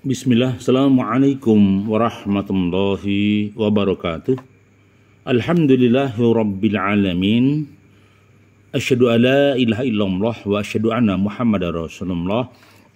Bismillah, Assalamualaikum warahmatullahi wabarakatuh. Alhamdulillahi rabbil alamin. Asyhadu an la ilaha illallah wa asyhadu anna Muhammadar Rasulullah.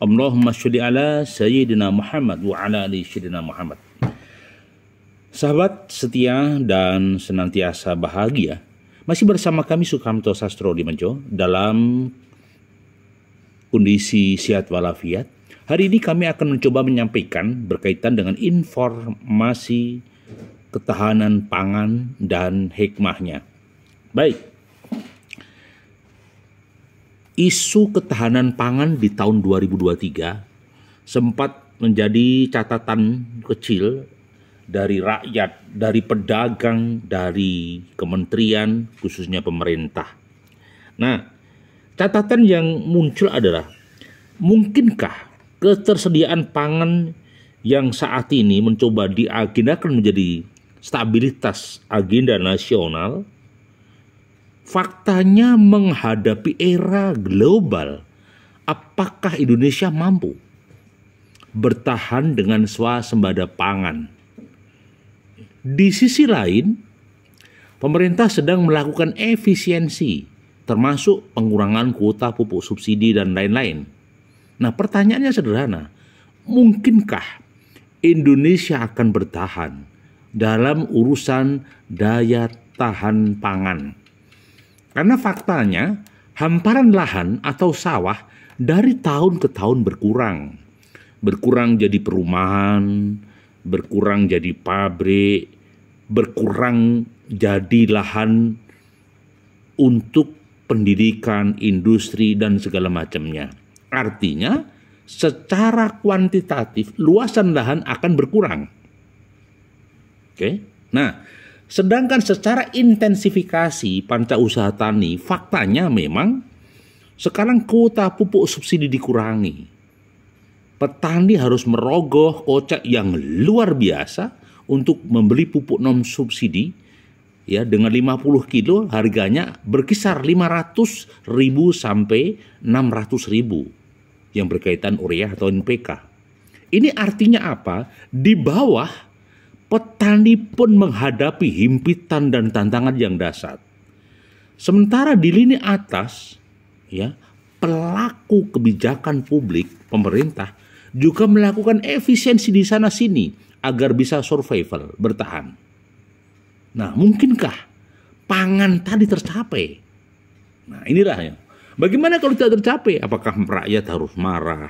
Allahumma sholli ala sayyidina Muhammad wa ala ali sayyidina Muhammad. Sahabat setia dan senantiasa bahagia, masih bersama kami Sukamto Sastro Dimejo dalam kondisi sehat walafiat. Hari ini kami akan mencoba menyampaikan berkaitan dengan informasi ketahanan pangan dan hikmahnya. Baik, isu ketahanan pangan di tahun 2023 sempat menjadi catatan kecil dari rakyat, dari pedagang, dari kementerian, khususnya pemerintah. Nah, catatan yang muncul adalah, mungkinkah ketersediaan pangan yang saat ini mencoba diagendakan menjadi stabilitas agenda nasional, faktanya menghadapi era global, apakah Indonesia mampu bertahan dengan swasembada pangan? Di sisi lain, pemerintah sedang melakukan efisiensi, termasuk pengurangan kuota pupuk subsidi dan lain-lain. Nah, pertanyaannya sederhana, mungkinkah Indonesia akan bertahan dalam urusan daya tahan pangan? Karena faktanya hamparan lahan atau sawah dari tahun ke tahun berkurang. Berkurang jadi perumahan, berkurang jadi pabrik, berkurang jadi lahan untuk pendidikan, industri, dan segala macamnya. Artinya, secara kuantitatif luasan lahan akan berkurang. Oke. Nah, sedangkan secara intensifikasi panca usaha tani, faktanya memang sekarang kuota pupuk subsidi dikurangi. Petani harus merogoh kocek yang luar biasa untuk membeli pupuk non subsidi, ya, dengan 50 kilo harganya berkisar 500.000 sampai 600.000 yang berkaitan urea atau NPK. Ini artinya apa? Di bawah, petani pun menghadapi himpitan dan tantangan yang dahsyat. Sementara di lini atas, ya, pelaku kebijakan publik, pemerintah, juga melakukan efisiensi di sana sini agar bisa survival, bertahan. Nah, mungkinkah pangan tadi tercapai? Nah, inilah ya. Bagaimana kalau tidak tercapai? Apakah rakyat harus marah?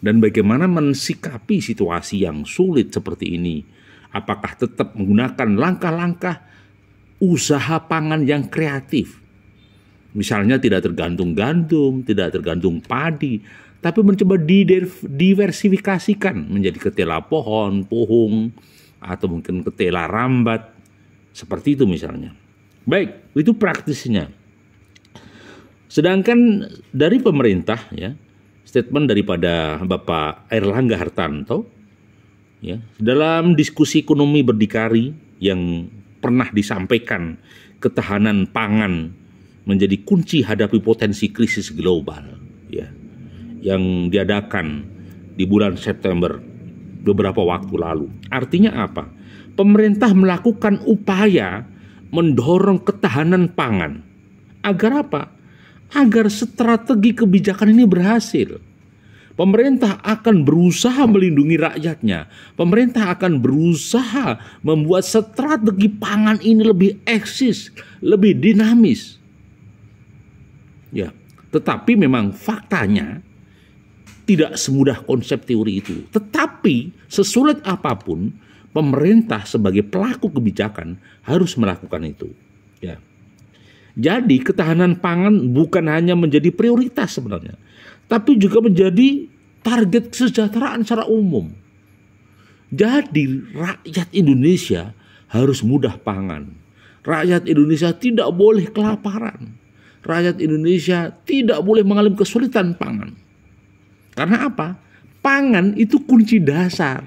Dan bagaimana mensikapi situasi yang sulit seperti ini? Apakah tetap menggunakan langkah-langkah usaha pangan yang kreatif? Misalnya tidak tergantung gandum, tidak tergantung padi, tapi mencoba diversifikasikan menjadi ketela pohon, pohung, atau mungkin ketela rambat. Seperti itu misalnya. Baik, itu praktisnya. Sedangkan dari pemerintah, ya, statement daripada Bapak Airlangga Hartarto, ya, dalam diskusi ekonomi berdikari yang pernah disampaikan, ketahanan pangan menjadi kunci hadapi potensi krisis global, ya, yang diadakan di bulan September beberapa waktu lalu. Artinya apa? Pemerintah melakukan upaya mendorong ketahanan pangan. Agar apa? Agar strategi kebijakan ini berhasil. Pemerintah akan berusaha melindungi rakyatnya. Pemerintah akan berusaha membuat strategi pangan ini lebih eksis, lebih dinamis. Ya, tetapi memang faktanya tidak semudah konsep teori itu. Tetapi sesulit apapun, pemerintah sebagai pelaku kebijakan harus melakukan itu. Ya. Jadi ketahanan pangan bukan hanya menjadi prioritas sebenarnya, tapi juga menjadi target kesejahteraan secara umum. Jadi rakyat Indonesia harus mudah pangan. Rakyat Indonesia tidak boleh kelaparan. Rakyat Indonesia tidak boleh mengalami kesulitan pangan. Karena apa? Pangan itu kunci dasar.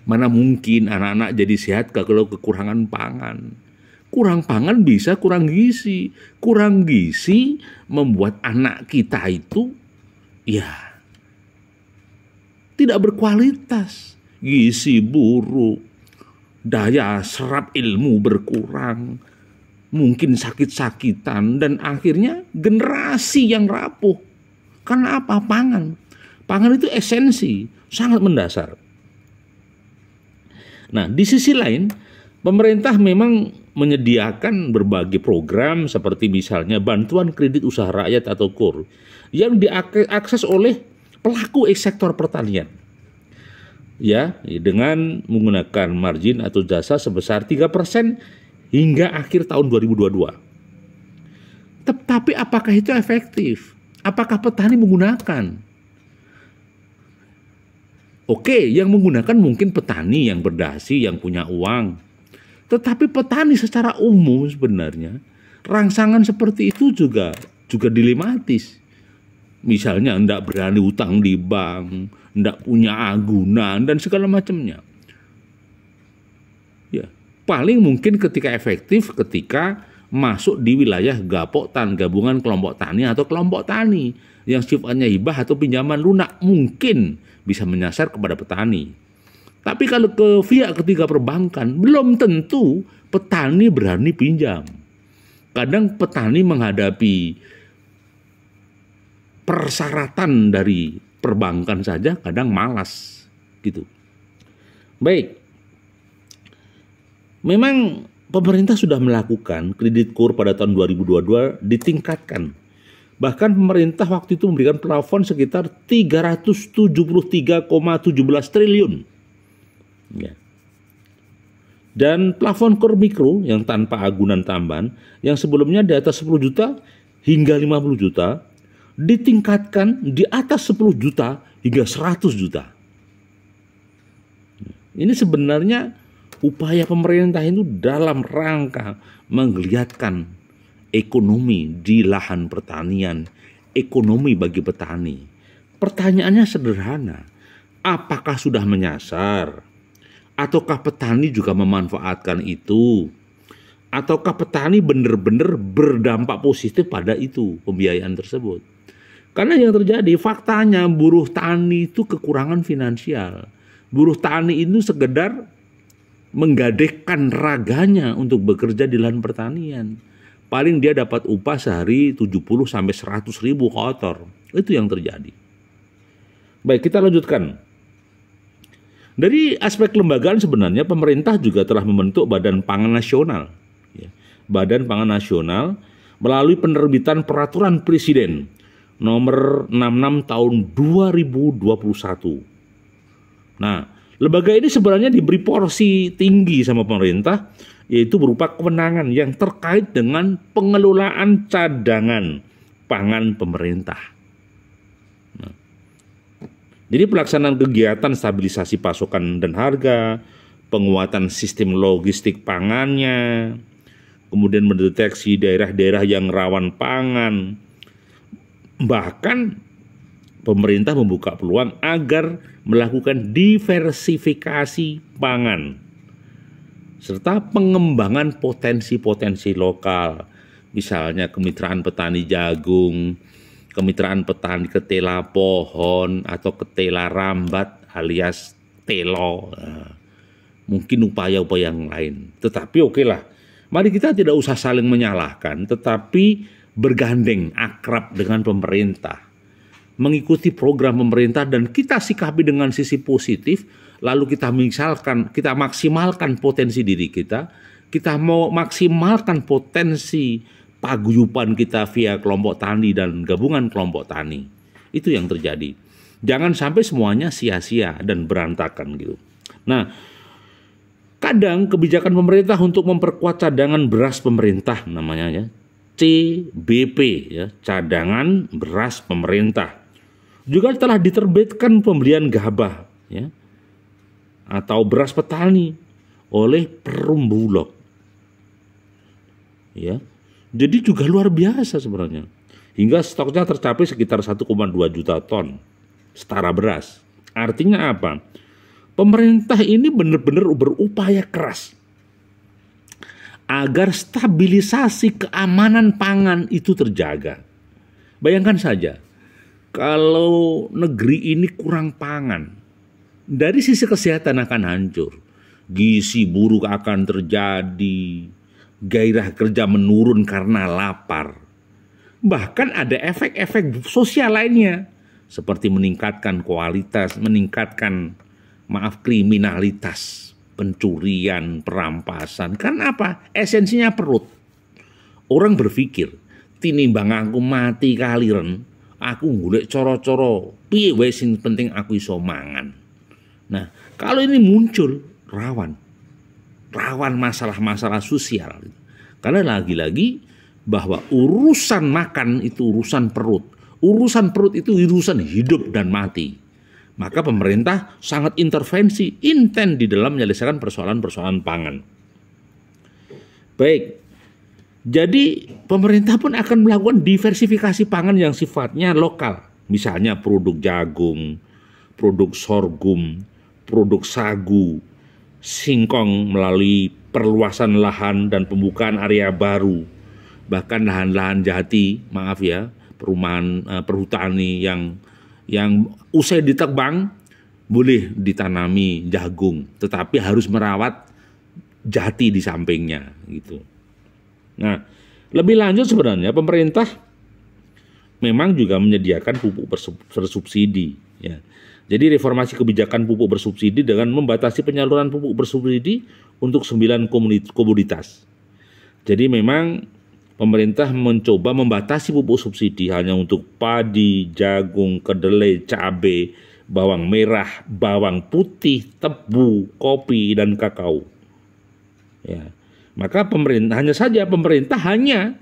Mana mungkin anak-anak jadi sehat kalau kekurangan pangan. Kurang pangan bisa kurang gizi. Kurang gizi membuat anak kita itu ya tidak berkualitas, gizi buruk, daya serap ilmu berkurang, mungkin sakit-sakitan, dan akhirnya generasi yang rapuh. Karena apa? Pangan. Pangan itu esensi, sangat mendasar. Nah, di sisi lain, pemerintah memang menyediakan berbagai program seperti misalnya bantuan kredit usaha rakyat atau KUR yang diakses oleh pelaku sektor pertanian. Ya, dengan menggunakan margin atau jasa sebesar 3% hingga akhir tahun 2022. Tetapi apakah itu efektif? Apakah petani menggunakan? Oke, yang menggunakan mungkin petani yang berdasi, yang punya uang. Tetapi petani secara umum sebenarnya rangsangan seperti itu juga dilematis. Misalnya tidak berani utang di bank, tidak punya agunan dan segala macamnya. Ya, paling mungkin ketika efektif ketika masuk di wilayah Gapoktan, gabungan kelompok tani atau kelompok tani yang sifatnya hibah atau pinjaman lunak, mungkin bisa menyasar kepada petani. Tapi kalau ke via ketiga perbankan, belum tentu petani berani pinjam. Kadang petani menghadapi persyaratan dari perbankan saja, kadang malas gitu. Baik, memang pemerintah sudah melakukan kredit KUR pada tahun 2022 ditingkatkan. Bahkan pemerintah waktu itu memberikan plafon sekitar 373,17 triliun. Ya. Dan plafon KUR mikro yang tanpa agunan tambahan yang sebelumnya di atas 10 juta hingga 50 juta ditingkatkan di atas 10 juta hingga 100 juta. Ini sebenarnya upaya pemerintah itu dalam rangka menggeliatkan ekonomi di lahan pertanian, ekonomi bagi petani. Pertanyaannya sederhana, apakah sudah menyasar? Ataukah petani juga memanfaatkan itu? Ataukah petani benar-benar berdampak positif pada itu, pembiayaan tersebut? Karena yang terjadi, faktanya buruh tani itu kekurangan finansial. Buruh tani itu sekedar menggadaikan raganya untuk bekerja di lahan pertanian. Paling dia dapat upah sehari 70 sampai 100 ribu kotor. Itu yang terjadi. Baik, kita lanjutkan. Dari aspek kelembagaan sebenarnya pemerintah juga telah membentuk Badan Pangan Nasional. Badan Pangan Nasional melalui penerbitan Peraturan Presiden nomor 66 tahun 2021. Nah, lembaga ini sebenarnya diberi porsi tinggi sama pemerintah, yaitu berupa kewenangan yang terkait dengan pengelolaan cadangan pangan pemerintah. Jadi pelaksanaan kegiatan stabilisasi pasokan dan harga, penguatan sistem logistik pangannya, kemudian mendeteksi daerah-daerah yang rawan pangan. Bahkan pemerintah membuka peluang agar melakukan diversifikasi pangan, serta pengembangan potensi-potensi lokal, misalnya kemitraan petani jagung, kemitraan petani ketela pohon atau ketela rambat alias telo, mungkin upaya-upaya yang lain. Tetapi oke lah, mari kita tidak usah saling menyalahkan, tetapi bergandeng akrab dengan pemerintah, mengikuti program pemerintah dan kita sikapi dengan sisi positif, lalu kita maksimalkan potensi diri kita mau maksimalkan potensi paguyuban kita via kelompok tani dan gabungan kelompok tani. Itu yang terjadi. Jangan sampai semuanya sia-sia dan berantakan gitu. Nah, kadang kebijakan pemerintah untuk memperkuat cadangan beras pemerintah namanya ya, CBP ya, cadangan beras pemerintah. Juga telah diterbitkan pembelian gabah ya atau beras petani oleh Perum Bulog. Ya. Jadi juga luar biasa sebenarnya. Hingga stoknya tercapai sekitar 1,2 juta ton setara beras. Artinya apa? Pemerintah ini benar-benar berupaya keras agar stabilisasi keamanan pangan itu terjaga. Bayangkan saja, kalau negeri ini kurang pangan, dari sisi kesehatan akan hancur. Gizi buruk akan terjadi, gairah kerja menurun karena lapar. Bahkan ada efek-efek sosial lainnya, seperti meningkatkan kualitas, meningkatkan kriminalitas, pencurian, perampasan. Karena apa? Esensinya perut. Orang berpikir, tinimbang aku mati kaliren, aku golek coro-coro, piye wae sing penting aku iso mangan. Nah, kalau ini muncul rawan masalah-masalah sosial. Karena lagi-lagi bahwa urusan makan itu urusan perut. Urusan perut itu urusan hidup dan mati. Maka pemerintah sangat intervensi intens di dalam menyelesaikan persoalan-persoalan pangan. Baik, jadi pemerintah pun akan melakukan diversifikasi pangan yang sifatnya lokal. Misalnya produk jagung, produk sorghum, produk sagu, singkong melalui perluasan lahan dan pembukaan area baru. Bahkan lahan-lahan jati, perumahan perhutani yang usai ditebang boleh ditanami jagung, tetapi harus merawat jati di sampingnya gitu. Nah, lebih lanjut sebenarnya pemerintah memang juga menyediakan pupuk bersubsidi ya. Jadi reformasi kebijakan pupuk bersubsidi dengan membatasi penyaluran pupuk bersubsidi untuk 9 komoditas. Jadi memang pemerintah mencoba membatasi pupuk subsidi hanya untuk padi, jagung, kedelai, cabai, bawang merah, bawang putih, tebu, kopi, dan kakao. Ya. Maka pemerintah hanya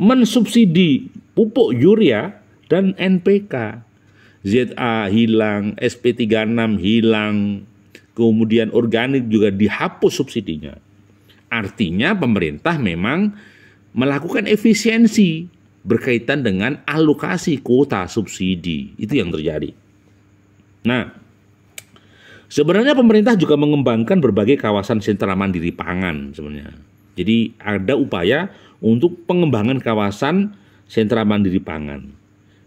mensubsidi pupuk urea dan NPK. ZA hilang, SP36 hilang, kemudian organik juga dihapus subsidinya. Artinya pemerintah memang melakukan efisiensi berkaitan dengan alokasi kuota subsidi. Itu yang terjadi. Nah, sebenarnya pemerintah juga mengembangkan berbagai kawasan sentra mandiri pangan sebenarnya. Jadi ada upaya untuk pengembangan kawasan sentra mandiri pangan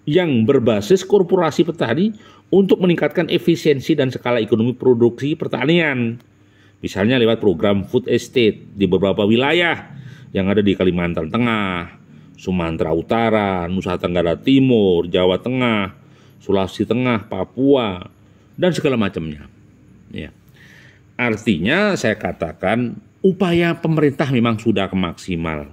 yang berbasis korporasi petani untuk meningkatkan efisiensi dan skala ekonomi produksi pertanian. Misalnya lewat program food estate di beberapa wilayah yang ada di Kalimantan Tengah, Sumatera Utara, Nusa Tenggara Timur, Jawa Tengah, Sulawesi Tengah, Papua, dan segala macamnya. Ya. Artinya saya katakan upaya pemerintah memang sudah maksimal.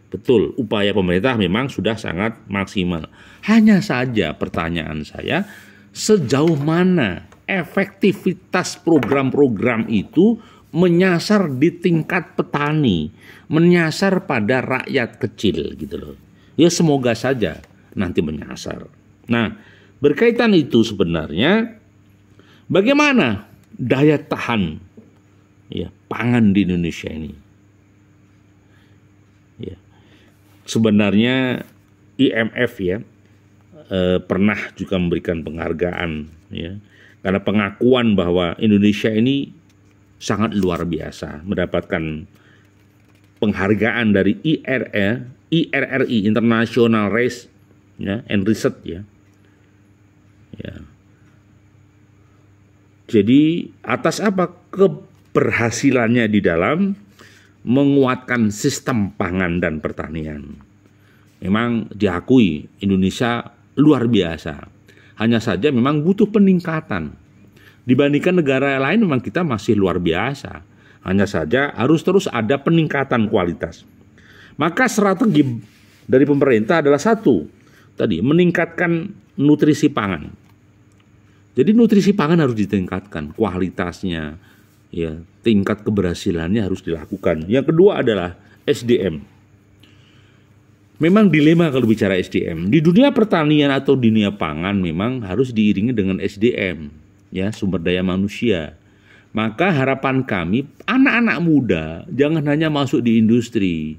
Betul, upaya pemerintah memang sudah sangat maksimal. Hanya saja pertanyaan saya, sejauh mana efektivitas program-program itu menyasar di tingkat petani, menyasar pada rakyat kecil gitu loh. Ya semoga saja nanti menyasar. Nah, berkaitan itu sebenarnya bagaimana daya tahan ya pangan di Indonesia ini? Ya. Sebenarnya IMF ya pernah juga memberikan penghargaan ya karena pengakuan bahwa Indonesia ini sangat luar biasa, mendapatkan penghargaan dari IRRI International Rice ya, and Research ya. Ya. Jadi atas apa keberhasilannya di dalam menguatkan sistem pangan dan pertanian. Memang diakui Indonesia luar biasa. Hanya saja memang butuh peningkatan. Dibandingkan negara lain memang kita masih luar biasa. Hanya saja harus terus ada peningkatan kualitas. Maka strategi dari pemerintah adalah satu, tadi meningkatkan nutrisi pangan. Jadi nutrisi pangan harus ditingkatkan, kualitasnya, ya, tingkat keberhasilannya harus dilakukan. Yang kedua adalah SDM. Memang dilema kalau bicara SDM. Di dunia pertanian atau dunia pangan memang harus diiringi dengan SDM, ya, sumber daya manusia. Maka harapan kami anak-anak muda jangan hanya masuk di industri.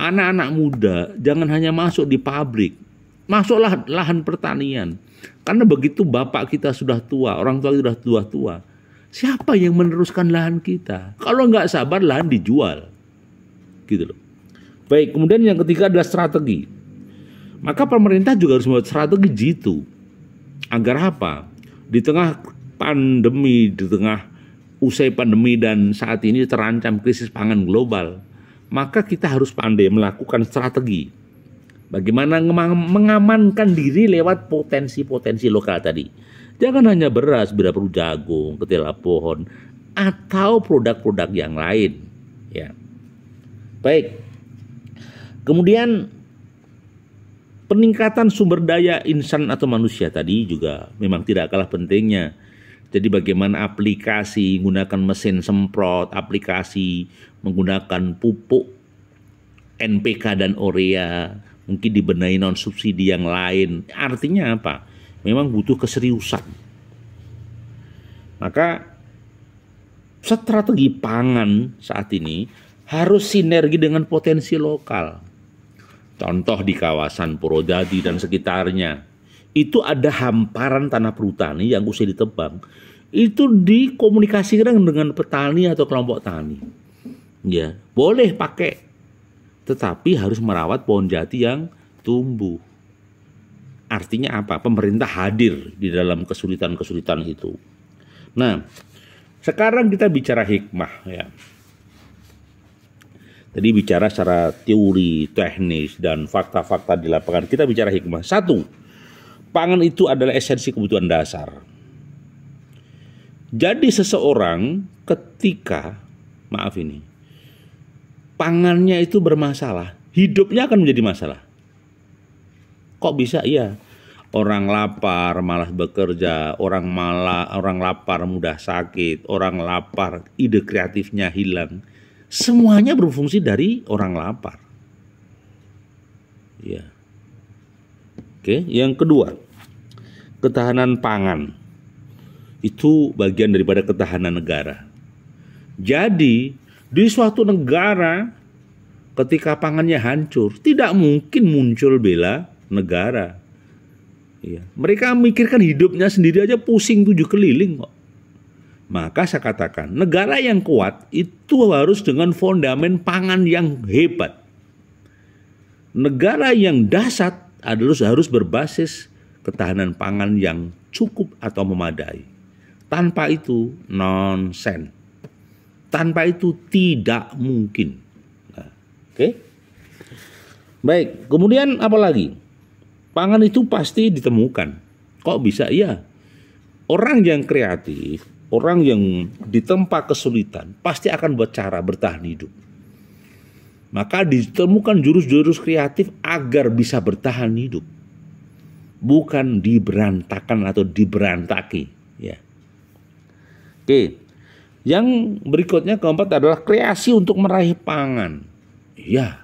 Anak-anak muda jangan hanya masuk di pabrik. Masuklah lahan pertanian. Karena begitu bapak kita sudah tua, orang tua kita sudah tua-tua, siapa yang meneruskan lahan kita? Kalau nggak sabar lahan dijual. Gitu loh. Baik, kemudian yang ketiga adalah strategi. Maka pemerintah juga harus membuat strategi jitu. Agar apa? Di tengah pandemi, di tengah usai pandemi dan saat ini terancam krisis pangan global, maka kita harus pandai melakukan strategi bagaimana mengamankan diri lewat potensi-potensi lokal tadi. Jangan hanya beras, bila perlu jagung, ketela pohon, atau produk-produk yang lain. Ya. Baik. Kemudian peningkatan sumber daya insan atau manusia tadi juga memang tidak kalah pentingnya. Jadi bagaimana aplikasi menggunakan mesin semprot, aplikasi menggunakan pupuk NPK dan urea, mungkin dibenahi non subsidi yang lain. Artinya apa? Memang butuh keseriusan. Maka strategi pangan saat ini harus sinergi dengan potensi lokal. Contoh di kawasan Purwodadi dan sekitarnya, itu ada hamparan tanah perhutani yang usai ditebang. Itu dikomunikasikan dengan petani atau kelompok tani. Ya, boleh pakai, tetapi harus merawat pohon jati yang tumbuh. Artinya apa? Pemerintah hadir di dalam kesulitan-kesulitan itu. Nah, sekarang kita bicara hikmah ya. Tadi bicara secara teori, teknis, dan fakta-fakta di lapangan. Kita bicara hikmah. 1. Pangan itu adalah esensi kebutuhan dasar. Jadi seseorang ketika, pangannya itu bermasalah, hidupnya akan menjadi masalah. Kok bisa? Iya. Orang lapar malas bekerja, orang lapar mudah sakit, orang lapar ide kreatifnya hilang. Semuanya berfungsi dari orang lapar. Ya. Oke, yang kedua, ketahanan pangan. Itu bagian daripada ketahanan negara. Jadi, di suatu negara ketika pangannya hancur, tidak mungkin muncul bela negara. Ya. Mereka memikirkan hidupnya sendiri aja pusing 7 keliling kok. Maka saya katakan, negara yang kuat itu harus dengan fondamen pangan yang hebat. Negara yang dasar harus berbasis ketahanan pangan yang cukup atau memadai. Tanpa itu nonsen. Tanpa itu tidak mungkin. Nah, oke. Baik, kemudian apa lagi? Pangan itu pasti ditemukan. Kok bisa? Iya. Orang yang kreatif, orang yang ditempa kesulitan pasti akan buat cara bertahan hidup. Maka ditemukan jurus-jurus kreatif agar bisa bertahan hidup. Bukan diberantakan atau diberantaki. Ya. Oke. Yang berikutnya keempat adalah kreasi untuk meraih pangan. Ya.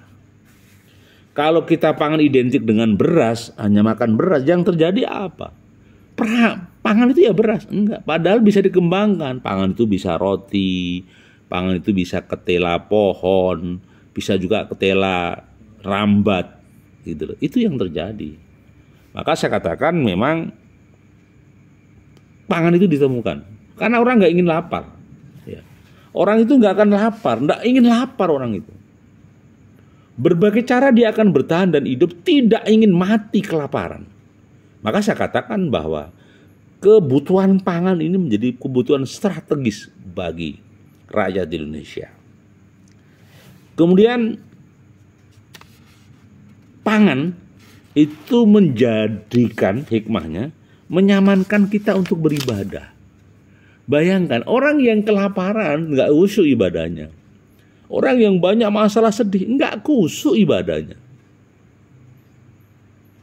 Kalau kita pangan identik dengan beras, hanya makan beras, yang terjadi apa? Pangan itu ya beras, enggak. Padahal bisa dikembangkan. Pangan itu bisa roti, pangan itu bisa ketela pohon, bisa juga ketela rambat, gitu loh. Itu yang terjadi. Maka saya katakan memang pangan itu ditemukan. Karena orang nggak ingin lapar. Ya. Orang itu nggak akan lapar, nggak ingin lapar orang itu. Berbagai cara dia akan bertahan dan hidup, tidak ingin mati kelaparan. Maka saya katakan bahwa kebutuhan pangan ini menjadi kebutuhan strategis bagi rakyat Indonesia. Kemudian pangan itu menjadikan hikmahnya menyamankan kita untuk beribadah. Bayangkan orang yang kelaparan nggak khusyuk ibadahnya. Orang yang banyak masalah sedih nggak khusyuk ibadahnya.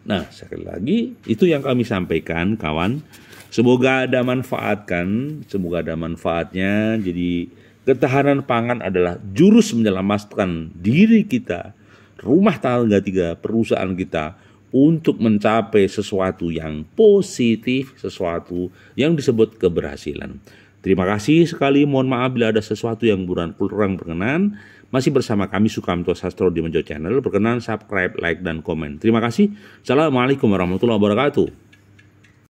Nah, sekali lagi itu yang kami sampaikan, kawan. Semoga ada manfaatnya. Jadi ketahanan pangan adalah jurus menyelamatkan diri kita, rumah tangga kita, perusahaan kita untuk mencapai sesuatu yang positif, sesuatu yang disebut keberhasilan. Terima kasih sekali, mohon maaf bila ada sesuatu yang kurang berkenan. Masih bersama kami Sukamto Sastro di Menjo Channel. Berkenan subscribe, like, dan komen. Terima kasih. Assalamualaikum warahmatullahi wabarakatuh.